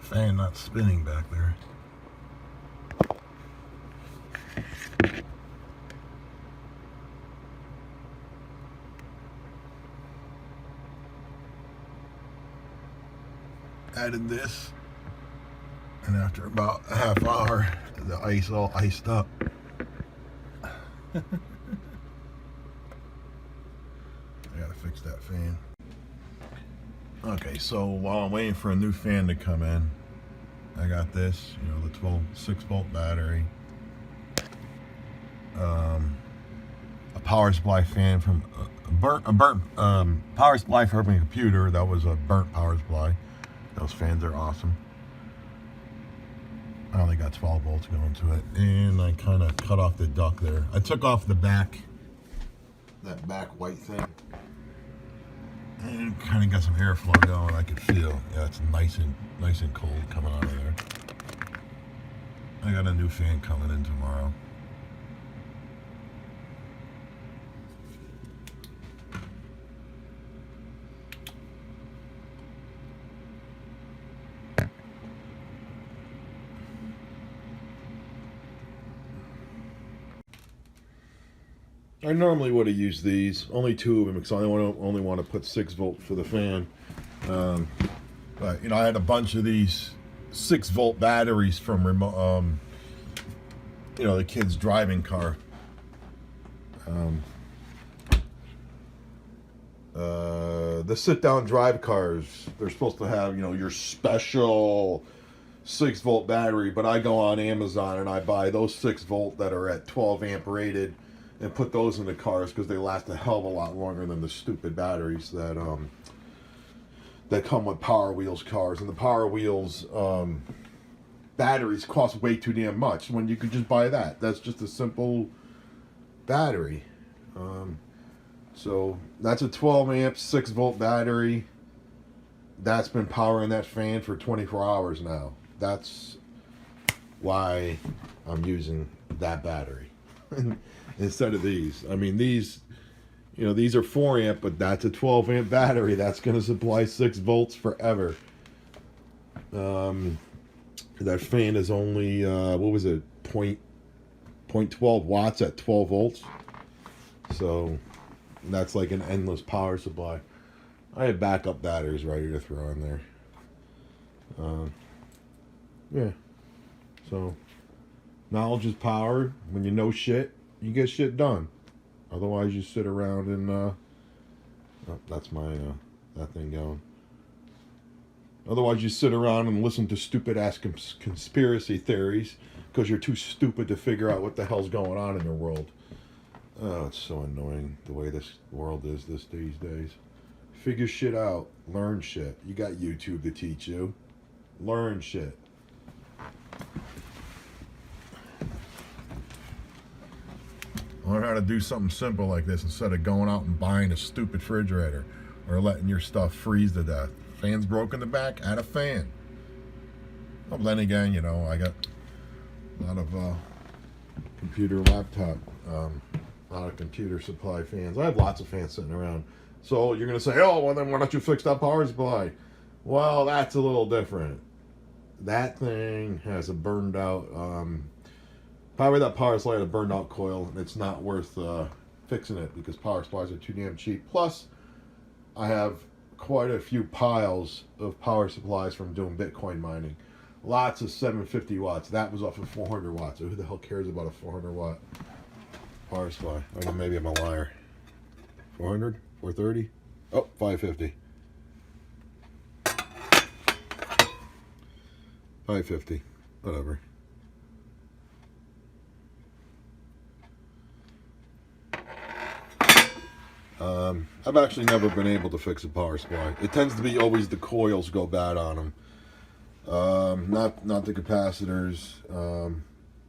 Fan not spinning back there. Added this, and after about a half hour, the ice all iced up. I gotta fix that fan. Okay, so while I'm waiting for a new fan to come in, I got this, you know, the 6-volt battery, a power supply fan from a burnt power supply for my computer. That was a burnt power supply. Those fans are awesome. I only got 12 volts going to it, and I kind of cut off the duct there. I took off the back, that back white thing, and kind of got some airflow going. I could feel, yeah, it's nice and cold coming out of there. I got a new fan coming in tomorrow. I normally would have used these, only 2 of them, because I only want to put 6 volt for the fan. But you know, I had a bunch of these 6-volt batteries from remote, you know, the kid's driving car. The sit-down drive cars, they're supposed to have, you know, your special 6-volt battery, but I go on Amazon and I buy those 6-volt that are at 12 amp rated and put those in the cars because they last a hell of a lot longer than the stupid batteries that that come with Power Wheels cars. And the Power Wheels batteries cost way too damn much when you could just buy that. That's just a simple battery. So that's a 12 amp 6-volt battery. That's been powering that fan for 24 hours now. That's why I'm using that battery instead of these. I mean, these, you know, these are 4 amp, but that's a 12 amp battery. That's going to supply 6 volts forever. That fan is only, what was it, 0.12 watts at 12 volts. So that's like an endless power supply. I have backup batteries ready to throw in there. Yeah. So knowledge is power. When you know shit, you get shit done. Otherwise, you sit around and oh, that's my that thing going. Otherwise, you sit around and listen to stupid ass conspiracy theories because you're too stupid to figure out what the hell's going on in your world. Oh, it's so annoying the way this world is these days. Figure shit out. Learn shit. You got YouTube to teach you. Learn shit. Learn how to do something simple like this instead of going out and buying a stupid refrigerator or letting your stuff freeze to death. Fan's broke in the back, add a fan. Well, then again, you know, I got a lot of computer laptop, a lot of computer supply fans. I have lots of fans sitting around. So you're going to say, oh, well, then why don't you fix that power supply? Well, that's a little different. That thing has a burned out, probably that power supply had a burned out coil, and it's not worth fixing it because power supplies are too damn cheap. Plus, I have quite a few piles of power supplies from doing Bitcoin mining. Lots of 750 watts. That was off of 400 watts. Who the hell cares about a 400 watt power supply? Oh, maybe I'm a liar. 400? 430? Oh, 550. 550. Whatever. I've actually never been able to fix a power supply. It tends to be always the coils go bad on them. Not the capacitors.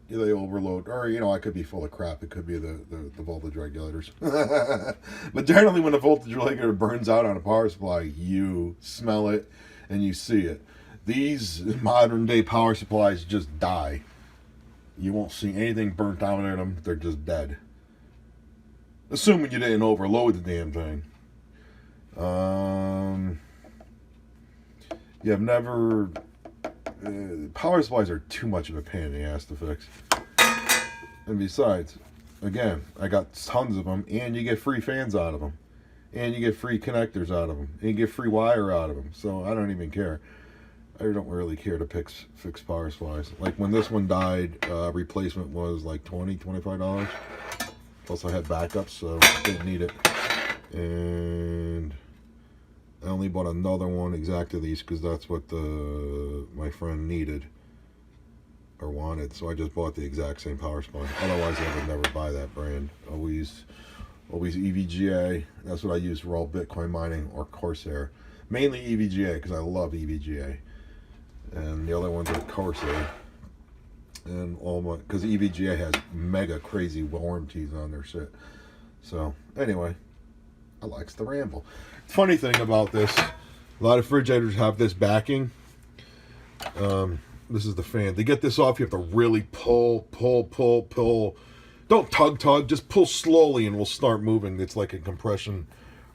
They overload, or you know, I could be full of crap. It could be the voltage regulators. But generally, when the voltage regulator burns out on a power supply, you smell it and you see it. These modern day power supplies just die. You won't see anything burnt out in them. They're just dead. Assuming you didn't overload the damn thing. You have never Power supplies are too much of a pain in the ass to fix. And besides, again, I got tons of them, and you get free fans out of them, and you get free connectors out of them, and you get free wire out of them. So I don't even care. I don't really care to fix power supplies. Like when this one died, replacement was like $25. Plus I had backups, so didn't need it. And I only bought another one exactly these because that's what my friend needed or wanted. So I just bought the exact same power supply. Otherwise I would never buy that brand. Always EVGA. That's what I use for all Bitcoin mining or Corsair. Mainly EVGA because I love EVGA. And the other ones are Corsair. And because EVGA has mega crazy warranties on their shit. So anyway, I likes the ramble. Funny thing about this, a lot of refrigerators have this backing. This is the fan. To get this off, you have to really pull. Don't tug, just pull slowly and we'll start moving. It's like a compression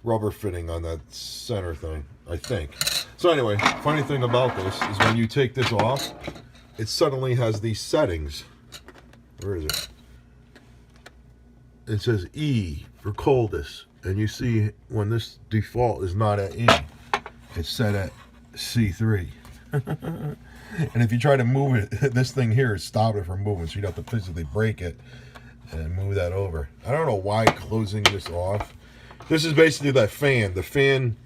rubber fitting on that center thing, I think. So anyway, funny thing about this is when you take this off, it suddenly has these settings. Where is it? It says E for coldest. And you see when this default is not at E, it's set at C3. And if you try to move it, this thing here is stopping it from moving, so you'd have to physically break it and move that over. I don't know why closing this off. This is basically that fan. The fan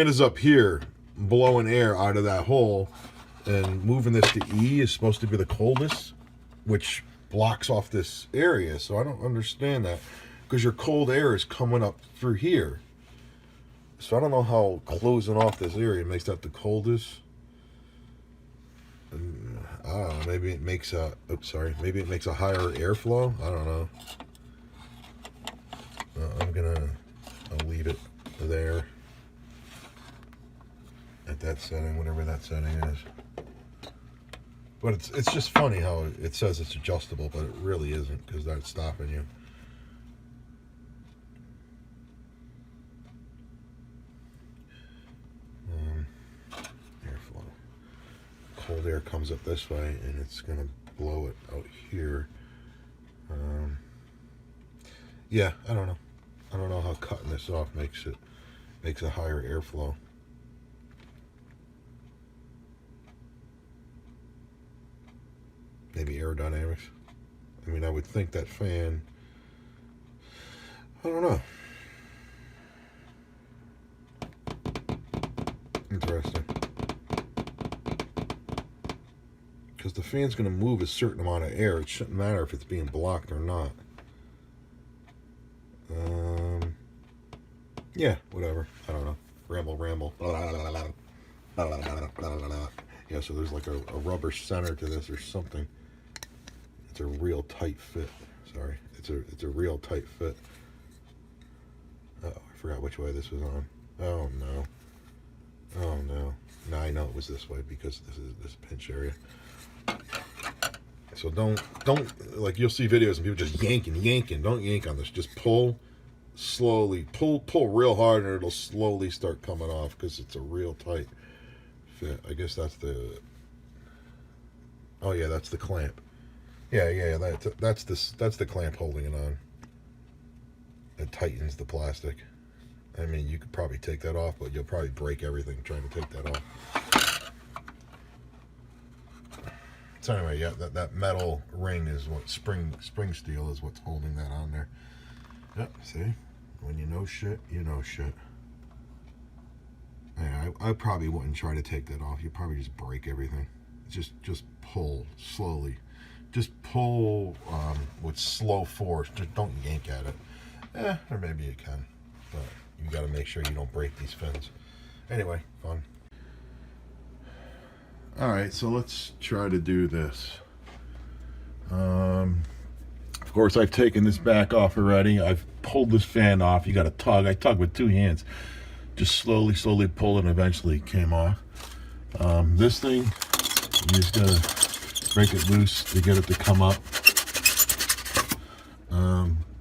is up here, blowing air out of that hole, and moving this to E is supposed to be the coldest, which blocks off this area. So I don't understand that, because your cold air is coming up through here. So I don't know how closing off this area makes that the coldest. I don't know, maybe it makes maybe it makes a higher airflow. I don't know. I'll leave it there at that setting, whatever that setting is. But it's just funny how it says it's adjustable, but it really isn't, because that's stopping you. Airflow. Cold air comes up this way, and it's gonna blow it out here. Yeah, I don't know. I don't know how cutting this off makes a higher airflow. Maybe aerodynamics. I mean, I would think that fan, I don't know. Interesting. Because the fan's going to move a certain amount of air. It shouldn't matter if it's being blocked or not. Yeah, whatever. I don't know. Ramble. Yeah, so there's like a rubber center to this or something. It's a real tight fit. Sorry, it's a real tight fit. Oh, I forgot which way this was on. Oh no. Now I know it was this way because this is this pinch area. So don't like, you'll see videos and people just yanking. Don't yank on this. Just pull slowly. Pull real hard, and it'll slowly start coming off because it's a real tight fit. I guess that's the. Oh yeah, that's the clamp. Yeah. That's the clamp holding it on. It tightens the plastic. I mean, you could probably take that off, but you'll probably break everything trying to take that off. So anyway, yeah, that metal ring is what spring steel is what's holding that on there. Yep, see? When you know shit, you know shit. Yeah, I probably wouldn't try to take that off. You'd probably just break everything. Just pull slowly. Just pull with slow force. Just don't yank at it. Or maybe you can, but you got to make sure you don't break these fins. Anyway, fun. All right, so let's try to do this. Of course, I've taken this back off already. I've pulled this fan off. You got to tug. I tug with two hands. Just slowly pull it, and eventually it came off. This thing, you just got to break it loose to get it to come up.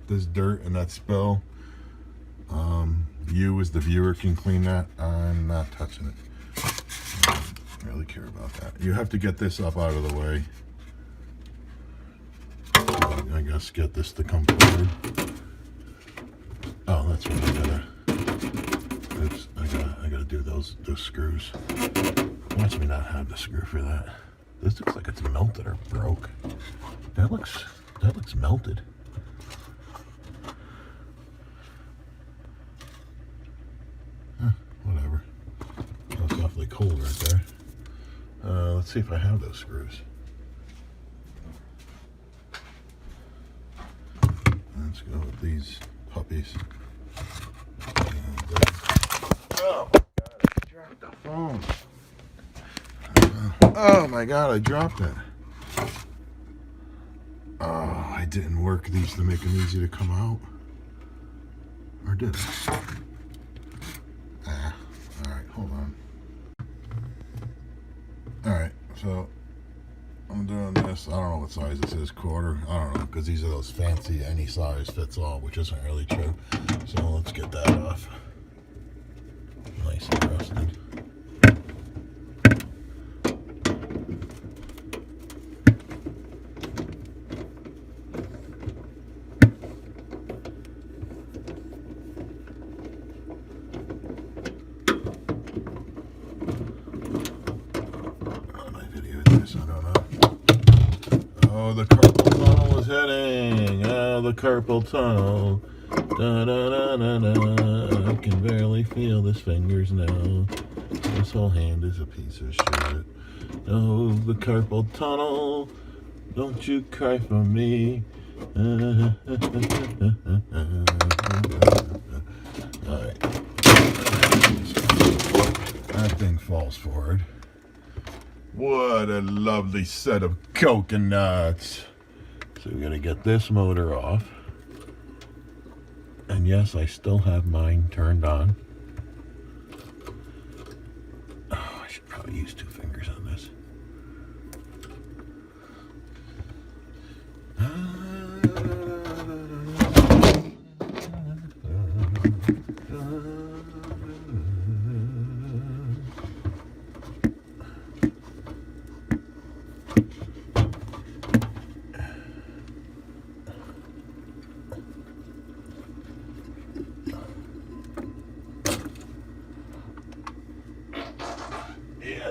This dirt and that spill, you as the viewer can clean that. I'm not touching it. really care about that. You have to get this up out of the way. I guess get this to come forward. Oh, that's what I gotta. Oops, I gotta do those screws. Watch me not have the screw for that. This looks like it's melted or broke. That looks melted. Whatever. That's awfully cold right there. Let's see if I have those screws. Let's go with these puppies. Oh my god, I dropped the phone. Oh my god, I dropped it. Oh, I didn't work these to make them easy to come out. Or did I? Alright, hold on. Alright, so I'm doing this. I don't know what size this is, quarter. I don't know, because these are those fancy any size fits all, which isn't really true. So let's get that off. Nice and rusted. Oh, the carpal tunnel is hitting. Oh, the carpal tunnel. Da, da, da, da, da. I can barely feel his fingers now. This whole hand is a piece of shit. Oh, the carpal tunnel. Don't you cry for me. Alright. That thing falls forward. What a lovely set of coconuts. So we gotta get this motor off. And yes, I still have mine turned on. Oh, I should probably use 2 fingers on this.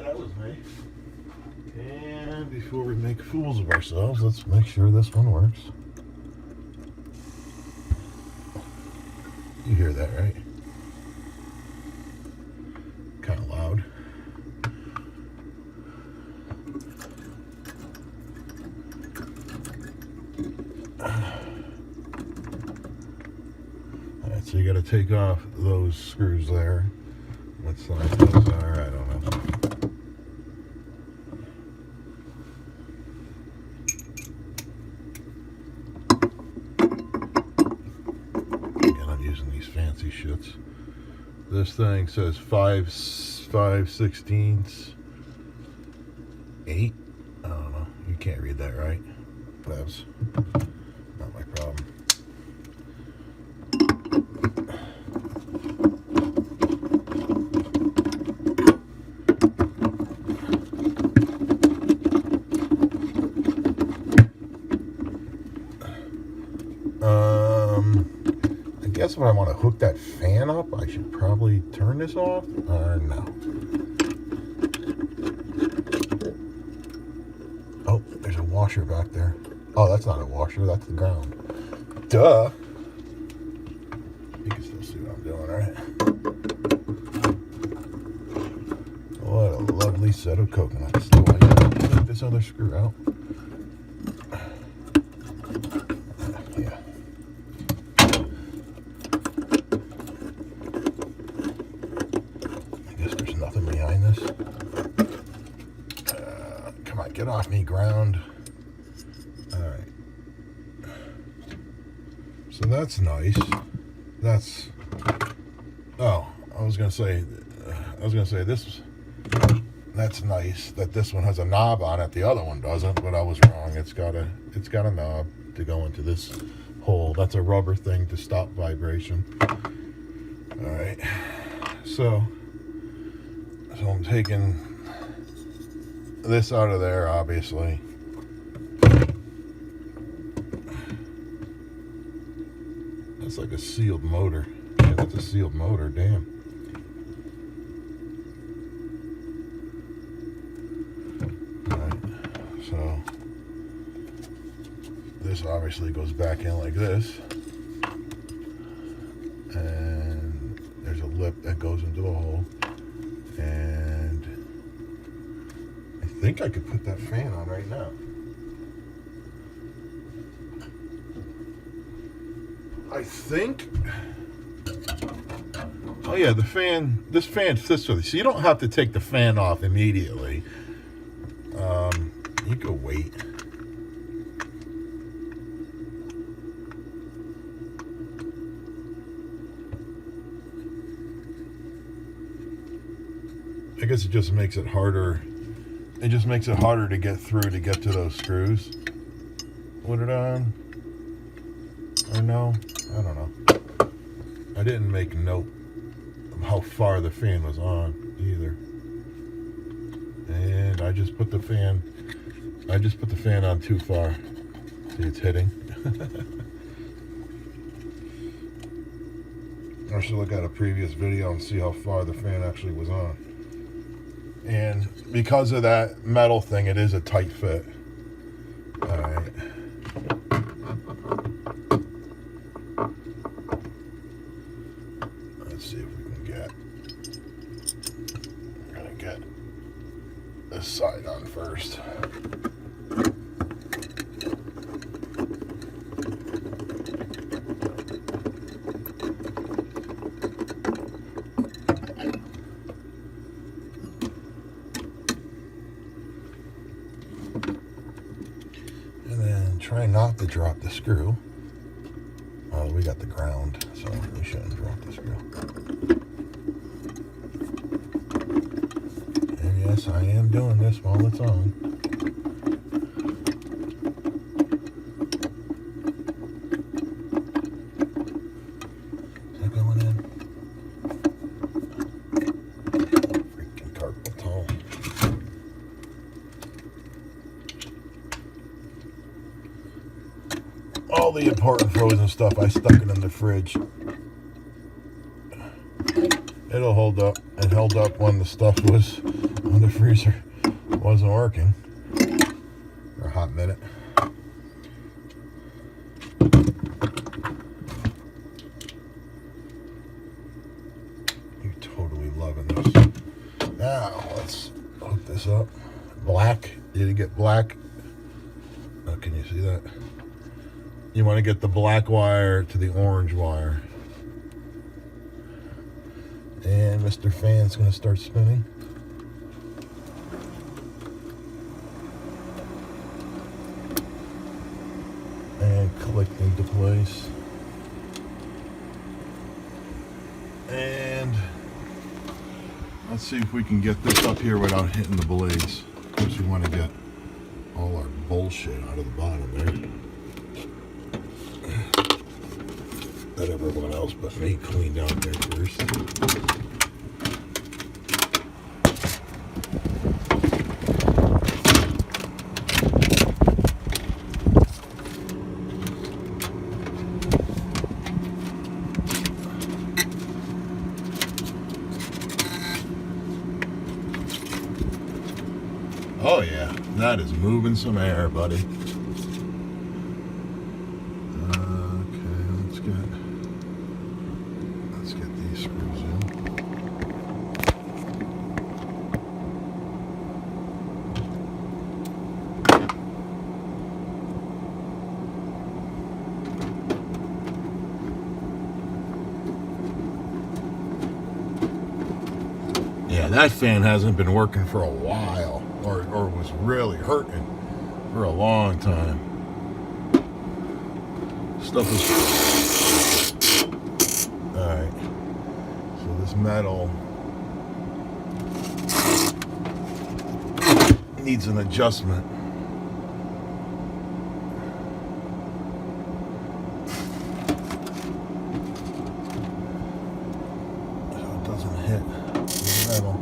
That was me. And before we make fools of ourselves, let's make sure this one works. You hear that, right? Kind of loud. Alright, so you got to take off those screws there. What size those are, I don't know. Fancy shits. This thing says 5/16 8. I don't know. You can't read that, right? That's not my problem. I guess if I want to hook that fan up, I should probably turn this off, or no. Oh, there's a washer back there. Oh, that's not a washer, that's the ground. Duh. You can still see what I'm doing, right? What a lovely set of coconuts. So I gotta take this other screw out. Yeah. Nothing behind this. Come on, get off me, ground. Alright. So that's nice. That's... Oh, I was gonna say this... That's nice that this one has a knob on it. The other one doesn't, but I was wrong. It's got a knob to go into this hole. That's a rubber thing to stop vibration. Alright. So I'm taking this out of there, obviously. That's like a sealed motor. Yeah, that's a sealed motor, damn. Alright, so this obviously goes back in like this. And there's a lip that goes into the hole. And I think I could put that fan on right now. I think. Oh yeah, the fan. This fan fits with it, so you don't have to take the fan off immediately. You could wait. I guess it just makes it harder. It just makes it harder to get through to get to those screws. Put it on. Or no? I don't know. I didn't make note of how far the fan was on either. And I just put the fan on too far. See, it's hitting. I should look at a previous video and see how far the fan actually was on. And because of that metal thing, it is a tight fit. Alright. Let's see if we can get. I'm gonna get this side on first. Try not to drop the screw. Oh, we got the ground, so we shouldn't drop the screw. And yes, I am doing this while it's on. Is that going in? Freaking carpal tunnel. All the important frozen stuff, I stuck it in the fridge. It'll hold up. It held up when the stuff was, when the freezer wasn't working for a hot minute. You're totally loving this. Now, let's hook this up. Black. Did it get black? Oh, can you see that? You want to get the black wire to the orange wire. And Mr. Fan's going to start spinning. And click into place. And let's see if we can get this up here without hitting the blades. Of course, we want to get all our bullshit out of the bottom there. That everyone else but me cleaned out there first. Oh yeah, that is moving some air, buddy. Let's get these screws in. Yeah, that fan hasn't been working for a while, or was really hurting for a long time. Stuff is... Alright. So this metal needs an adjustment. So it doesn't hit the metal.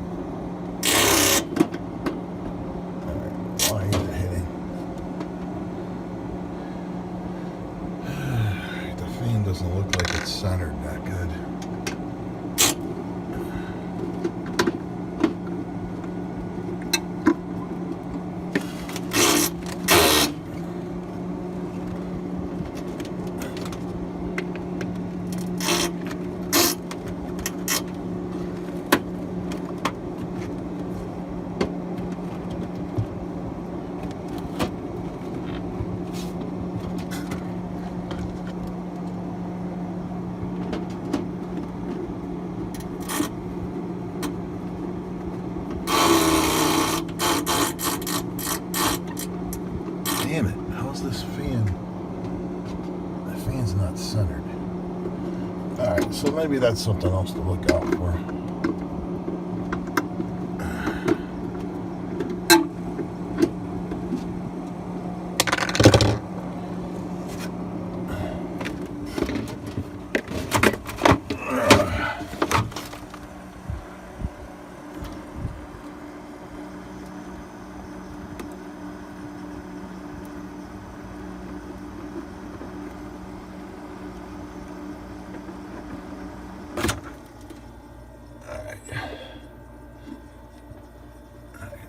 doesn't look like it's centered that good. Damn it, how's this fan? The fan's not centered. Alright, so maybe that's something else to look out for.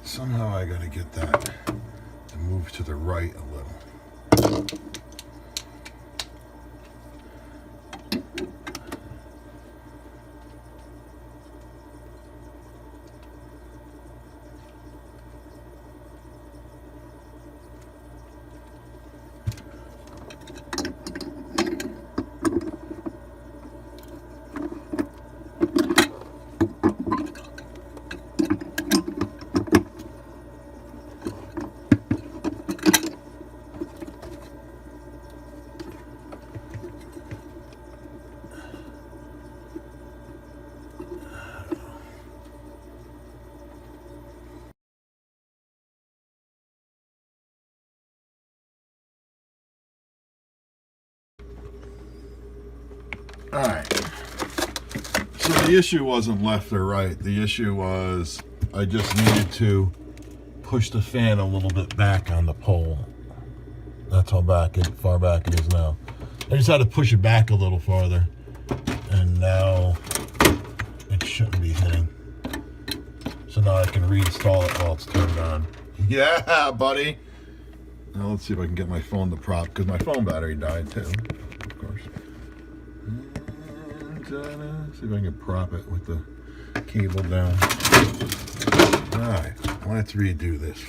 Somehow I gotta get that to move to the right a little. Alright, so the issue wasn't left or right. The issue was I just needed to push the fan a little bit back on the pole. That's how far back it is now. I just had to push it back a little farther, and now it shouldn't be hitting. So now I can reinstall it while it's turned on. Yeah, buddy! Now let's see if I can get my phone to prop, because my phone battery died too, of course. See if I can prop it with the cable down. Alright, let's redo this.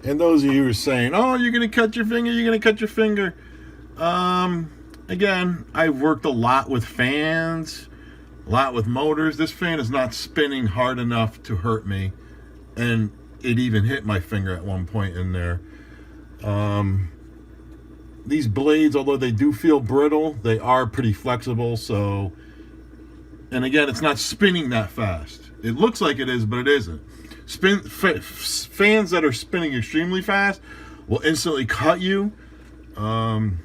And those of you who are saying, oh, you're going to cut your finger, you're going to cut your finger. Again, I've worked a lot with fans, a lot with motors. This fan is not spinning hard enough to hurt me. And it even hit my finger at one point in there. These blades, although they do feel brittle, they are pretty flexible. So, and again, it's not spinning that fast. It looks like it is, but it isn't. Fans that are spinning extremely fast will instantly cut you. And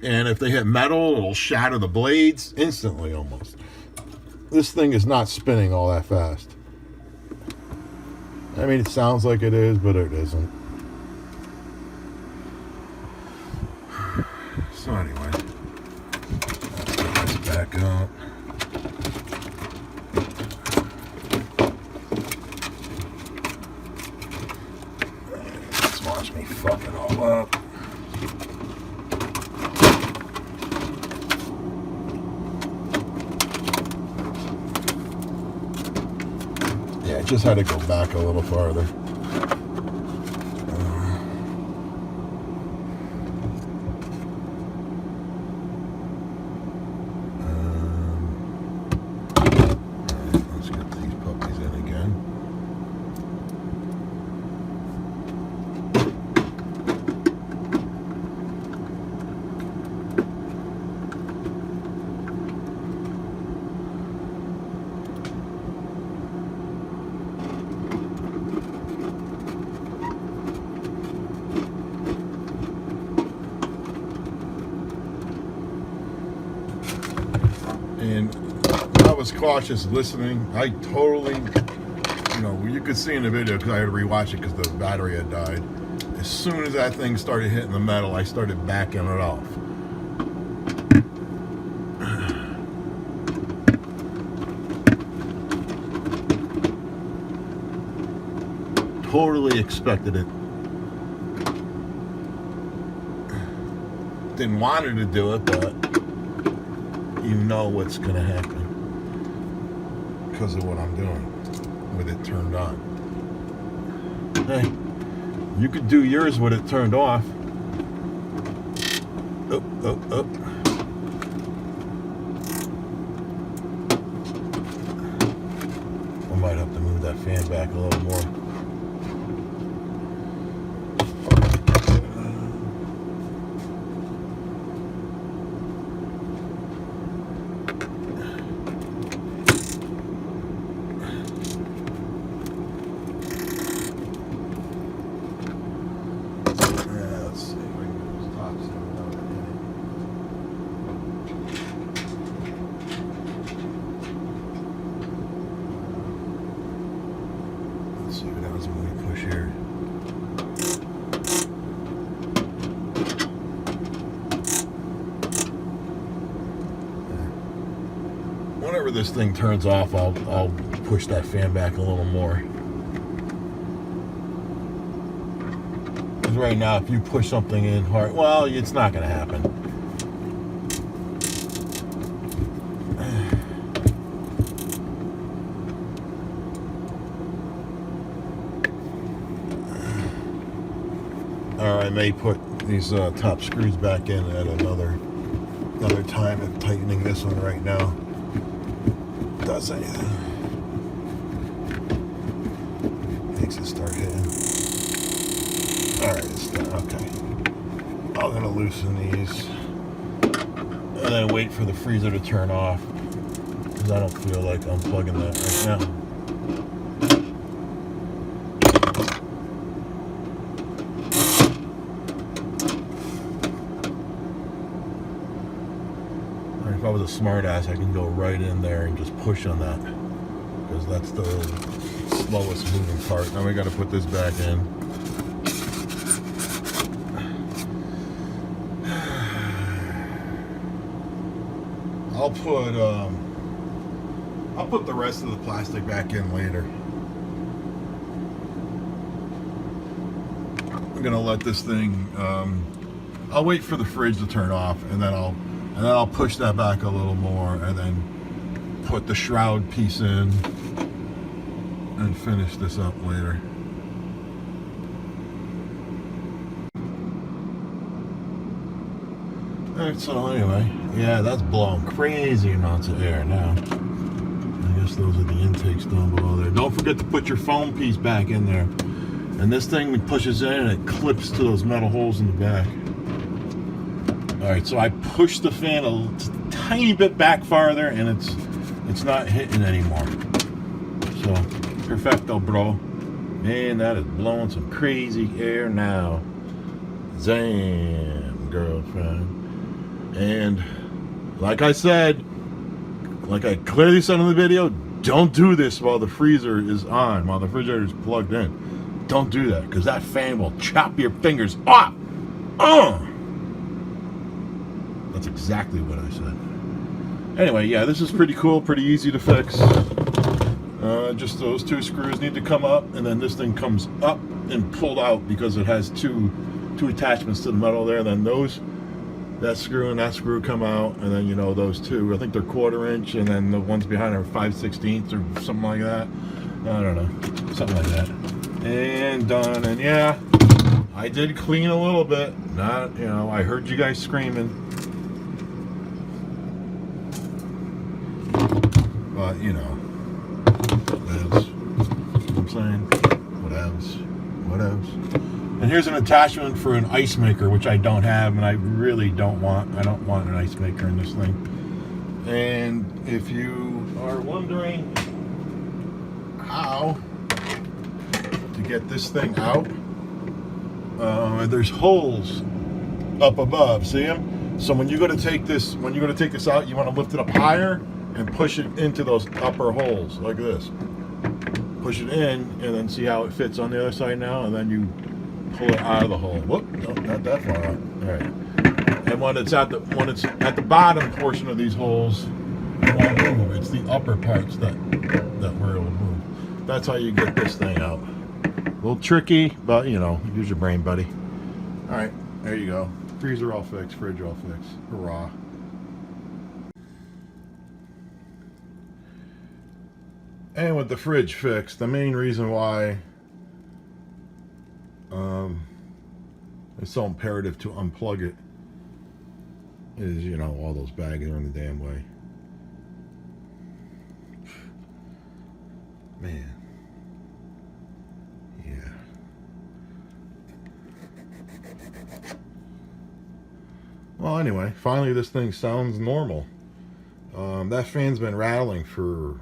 if they hit metal, it'll shatter the blades instantly almost. This thing is not spinning all that fast. I mean, it sounds like it is, but it isn't. So anyway, let's get this back up. Let's watch me fuck it all up. Yeah, it just had to go back a little farther. And I was cautious listening. I totally, you could see in the video because I had to rewatch it because the battery had died. As soon as that thing started hitting the metal, I started backing it off. totally expected it. Didn't want her to do it, but you know what's gonna happen because of what I'm doing with it turned on. Hey, you could do yours with it turned off. Up, up, up. I might have to move that fan back a little more. Whenever this thing turns off, I'll push that fan back a little more. Because right now, if you push something in hard, well, it's not going to happen. Or I may put these top screws back in at another time. I'm tightening this one right now. Does anything. Makes it start hitting. Alright, it's done. Okay. I'm going to loosen these. And then wait for the freezer to turn off. Because I don't feel like unplugging that right now. If I was a smart ass, I can go right in there and just push on that, because that's the slowest moving part. Now we got to put this back in. I'll put the rest of the plastic back in later. I'm gonna let this thing. I'll wait for the fridge to turn off, and then I'll push that back a little more, and then put the shroud piece in and finish this up later. Alright, so anyway, yeah, that's blowing crazy amounts of air now. I guess those are the intakes down below there. Don't forget to put your foam piece back in there. And this thing pushes in and it clips to those metal holes in the back. Alright, so I pushed the fan a tiny bit back farther, and it's not hitting anymore. So, perfecto, bro. Man, that is blowing some crazy air now. Damn, girlfriend. And, like I said, like I clearly said in the video, don't do this while the freezer is on, while the refrigerator is plugged in. Don't do that, because that fan will chop your fingers off. That's exactly what I said. Anyway, yeah, this is pretty cool, pretty easy to fix. Just those two screws need to come up, and then this thing comes up and pulled out because it has two attachments to the metal there. Then that screw and that screw come out, and then, you know, those two, I think they're 1/4 inch, and then the ones behind are 5/16 or something like that. I don't know, something like that. And done. And yeah, I did clean a little bit. Not, you know, I heard you guys screaming. But, you know, whatevs. You know what I'm saying? Whatevs. And here's an attachment for an ice maker, which I don't have, and I really don't want. I don't want an ice maker in this thing. And if you are wondering how to get this thing out, there's holes up above. See them? So when you go to take this out, you want to lift it up higher and push it into those upper holes like this. Push it in, and then see how it fits on the other side now, and then you pull it out of the hole. Whoop! No, not that far out. All right. And when it's at the bottom portion of these holes, it won't move. It's the upper parts that we're able to move. That's how you get this thing out little tricky, but you know, use your brain, buddy. All right, there you go. Freezer all fixed, fridge all fixed. Hurrah. And with the fridge fixed, the main reason why it's so imperative to unplug it is, you know, all those bags are in the damn way. Man. Yeah. Well, anyway, finally this thing sounds normal. That fan's been rattling for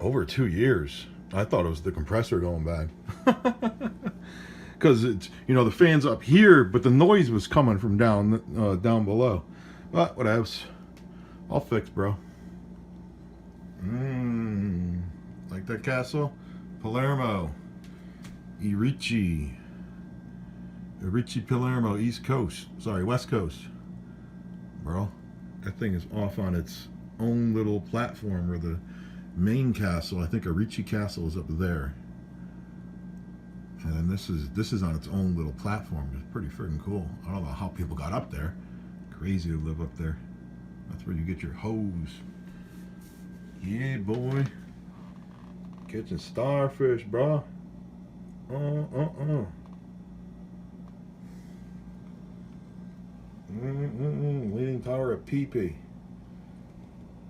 over 2 years. I thought it was the compressor going bad. Because it's, you know, the fan's up here, but the noise was coming from down below. But whatevs. All fixed, bro. Like that castle? Palermo. Irici, Palermo, East Coast. Sorry, West Coast. Bro, that thing is off on its own little platform where the main castle, I think Irici Castle, is up there. And this is on its own little platform. It's pretty freaking cool. I don't know how people got up there. Crazy to live up there. That's where you get your hose. Yeah, boy. Catching starfish, bro. Leaning tower at PP.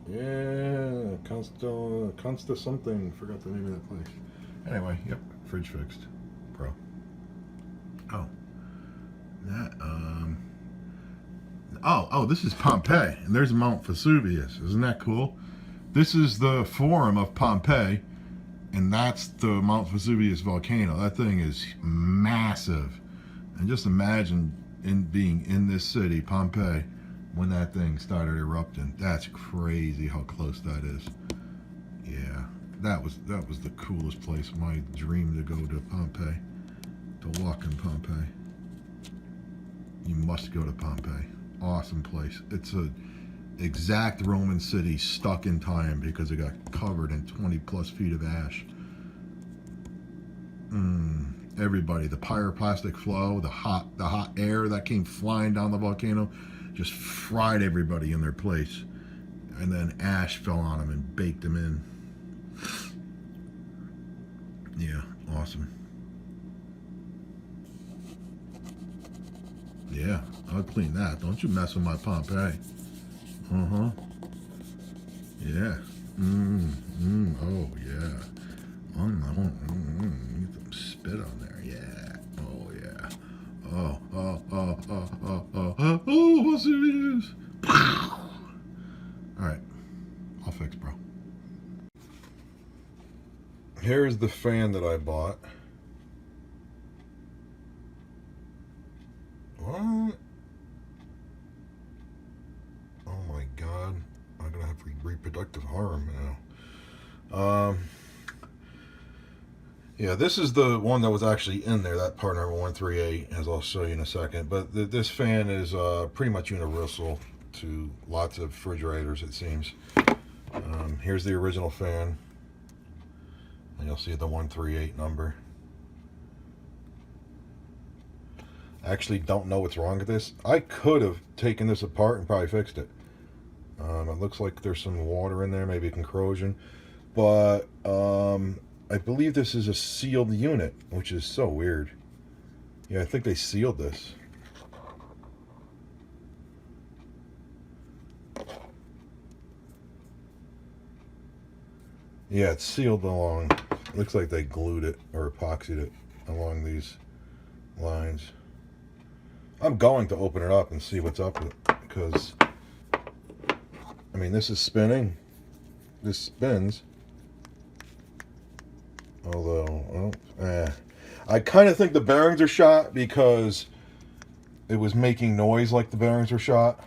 Yeah, Consta something. Forgot the name of that place. Anyway, yep, fridge fixed. Bro. Oh. That, oh, this is Pompeii, and there's Mount Vesuvius. Isn't that cool? This is the forum of Pompeii, and that's the Mount Vesuvius volcano. That thing is massive. And just imagine being in this city, Pompeii, when that thing started erupting. That's crazy how close that is. Yeah. That was the coolest place. My dream to go to Pompeii, to walk in Pompeii. You must go to Pompeii. Awesome place. It's a exact Roman city stuck in time because it got covered in 20 plus feet of ash. Everybody, the pyroclastic flow, the hot air that came flying down the volcano, just fried everybody in their place, and then ash fell on them and baked them in. Yeah, awesome. Yeah, I'll clean that. Don't you mess with my Pompeii. Yeah. Oh, yeah. Get some spit on there. Yeah. Oh, yeah. Oh, what's it is? All right. I'll fix, bro. Here's the fan that I bought. What? Oh my God. I'm gonna have reproductive harm now. Yeah, this is the one that was actually in there, that part number 138, as I'll show you in a second. But this fan is pretty much universal to lots of refrigerators, it seems. Here's the original fan. And you'll see the 138 number. I actually don't know what's wrong with this. I could have taken this apart and probably fixed it. It looks like there's some water in there, maybe corrosion. But I believe this is a sealed unit, which is so weird. Yeah, I think they sealed this. Yeah, it's sealed along. Looks like they glued it or epoxied it along these lines. I'm going to open it up and see what's up with it, because I mean, this is spinning. This spins. Although, I kind of think the bearings are shot because it was making noise like the bearings were shot.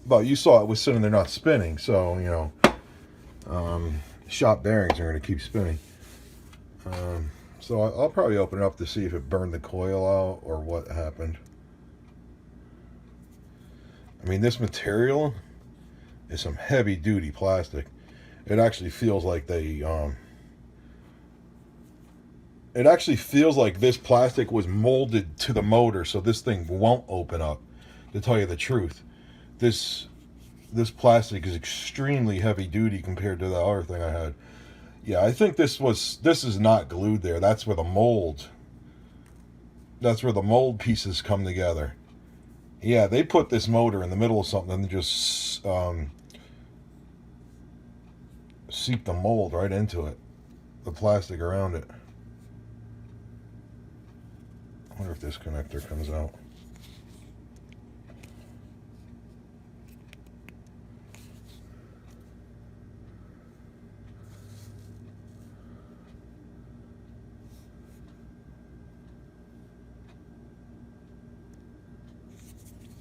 But you saw it was sitting there not spinning, so, you know, shot bearings are going to keep spinning. So I'll probably open it up to see if it burned the coil out or what happened. I mean, this material is some heavy duty plastic. It actually feels like it actually feels like this plastic was molded to the motor so this thing won't open up, to tell you the truth. This plastic is extremely heavy duty compared to the other thing I had. Yeah, I think this is not glued there. That's where the mold pieces come together. Yeah, they put this motor in the middle of something and just seep the mold right into it. The plastic around it. I wonder if this connector comes out.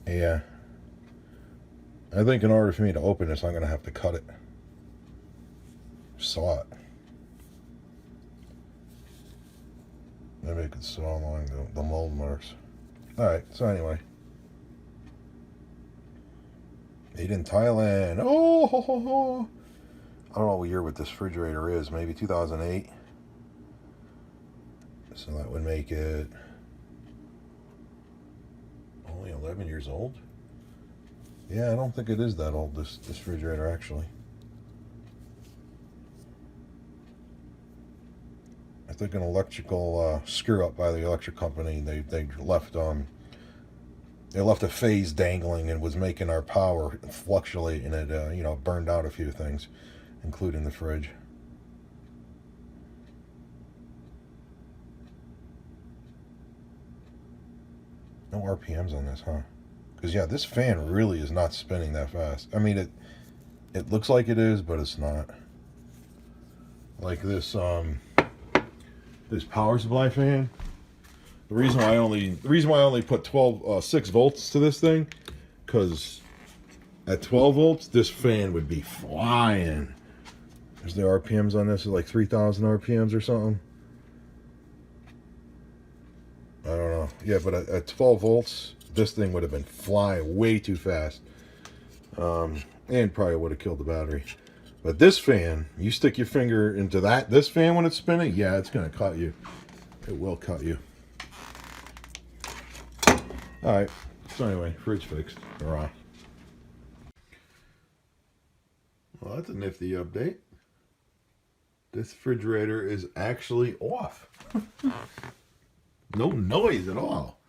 Yeah. I think in order for me to open this, I'm going to have to cut it. Saw it. Maybe I could saw along the mold marks. Alright, so anyway. Made in Thailand. Oh, ho, ho, ho. I don't know what year what this refrigerator is. Maybe 2008. So that would make it only 11 years old. Yeah, I don't think it is that old, this refrigerator, actually. I think an electrical screw up by the electric company. They left a phase dangling and was making our power fluctuate, and it you know, burned out a few things, including the fridge. No RPMs on this, huh? Because yeah, this fan really is not spinning that fast. I mean, it looks like it is, but it's not. Like this this power supply fan. The reason why I only put 6 volts to this thing, because at 12 volts this fan would be flying. There's the RPMs on this. It's like 3,000 RPMs or something. I don't know. Yeah, but at 12 volts, this thing would have been flying way too fast. And probably would have killed the battery. But this fan, you stick your finger into this fan when it's spinning, yeah, it's going to cut you. It will cut you. Alright, so anyway, fridge fixed. Hurrah. Well, that's a nifty update. This refrigerator is actually off. No noise at all.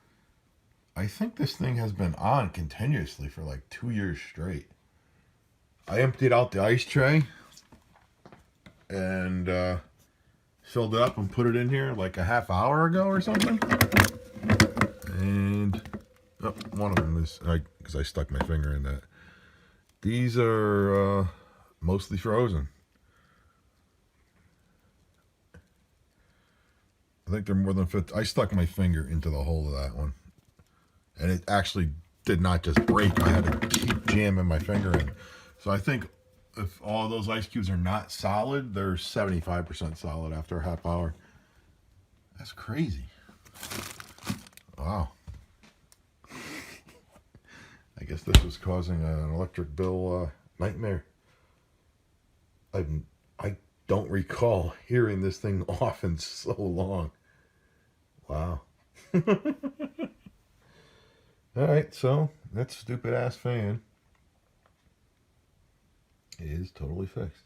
I think this thing has been on continuously for like 2 years straight. I emptied out the ice tray and filled it up and put it in here like a half hour ago or something. And oh, one of them is, because I stuck my finger in that. These are mostly frozen. I think they're more than 50. I stuck my finger into the hole of that one. And it actually did not just break. I had to keep jamming my finger in. So I think if all those ice cubes are not solid, they're 75% solid after a half hour. That's crazy. Wow. I guess this was causing an electric bill nightmare. I don't recall hearing this thing off in so long. Wow. Alright, so that stupid ass fan is totally fixed.